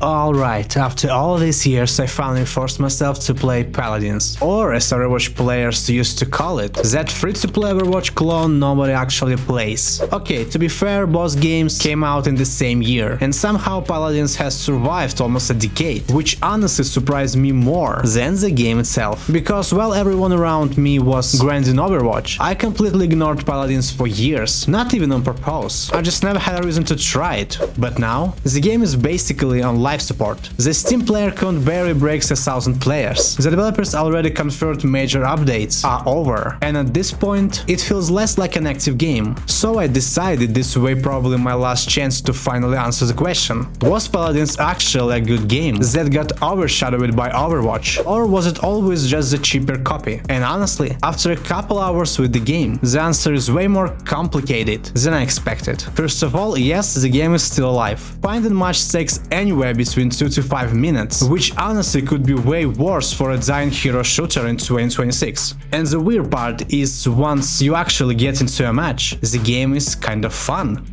Alright, after all these years I finally forced myself to play Paladins, or as Overwatch players used to call it, that free-to-play Overwatch clone nobody actually plays. Okay, to be fair, both games came out in the same year, and somehow Paladins has survived almost a decade, which honestly surprised me more than the game itself. Because while everyone around me was grinding Overwatch, I completely ignored Paladins for years, not even on purpose. I just never had a reason to try it. But now, the game is basically on life support. The Steam player count barely breaks 1,000 players. The developers already confirmed major updates are over, and at this point, it feels less like an active game. So I decided this way probably my last chance to finally answer the question. Was Paladins actually a good game that got overshadowed by Overwatch, or was it always just a cheaper copy? And honestly, after a couple hours with the game, the answer is way more complicated than I expected. First of all, yes, the game is still alive. Finding match takes anywhere between 2 to 5 minutes, which honestly could be way worse for a dying hero shooter in 2026. And the weird part is, once you actually get into a match, the game is kind of fun.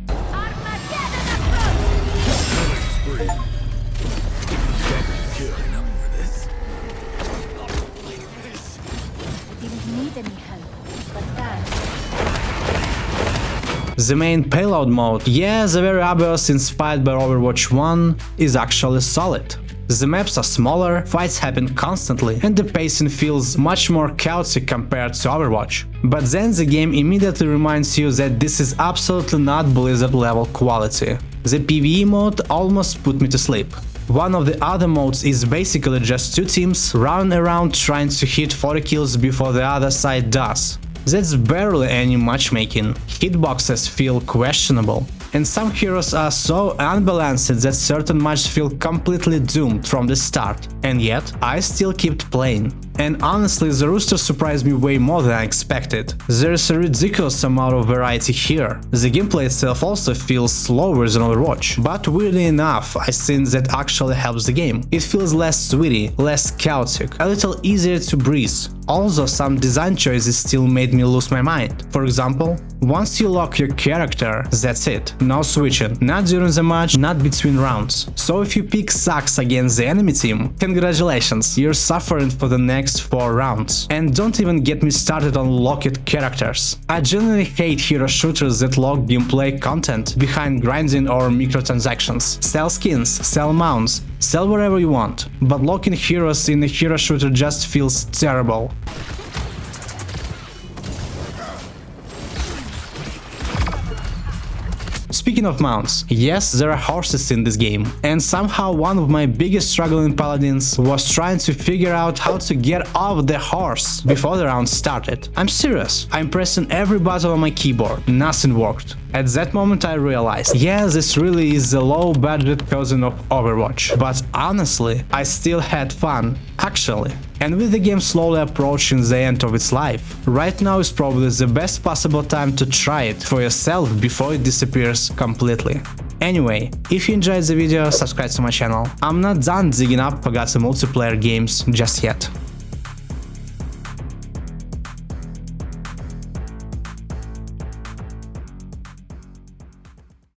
The main payload mode, yeah, the very obvious inspired by Overwatch 1, is actually solid. The maps are smaller, fights happen constantly, and the pacing feels much more chaotic compared to Overwatch. But then the game immediately reminds you that this is absolutely not Blizzard level quality. The PvE mode almost put me to sleep. One of the other modes is basically just two teams running around trying to hit 40 kills before the other side does. That's barely any matchmaking. Hitboxes feel questionable, and some heroes are so unbalanced that certain matches feel completely doomed from the start, and yet I still kept playing. And honestly, the roster surprised me way more than I expected. There is a ridiculous amount of variety here. The gameplay itself also feels slower than Overwatch, but weirdly enough, I think that actually helps the game. It feels less sweaty, less chaotic, a little easier to breathe. Also, some design choices still made me lose my mind. For example, once you lock your character, that's it. No switching, not during the match, not between rounds. So if you pick Sax against the enemy team, congratulations, you're suffering for the next 4 rounds. And don't even get me started on locked characters. I genuinely hate hero shooters that lock gameplay content behind grinding or microtransactions. Sell skins, sell mounts, sell whatever you want, but locking heroes in a hero shooter just feels terrible. Speaking of mounts, yes, there are horses in this game, and somehow one of my biggest struggles in Paladins was trying to figure out how to get off the horse before the round started. I'm serious, I'm pressing every button on my keyboard, nothing worked. At that moment I realized, yeah, this really is the low-budget cousin of Overwatch, but honestly, I still had fun, actually. And with the game slowly approaching the end of its life, right now is probably the best possible time to try it for yourself before it disappears completely. Anyway, if you enjoyed the video, subscribe to my channel. I'm not done digging up Pagazzi multiplayer games just yet.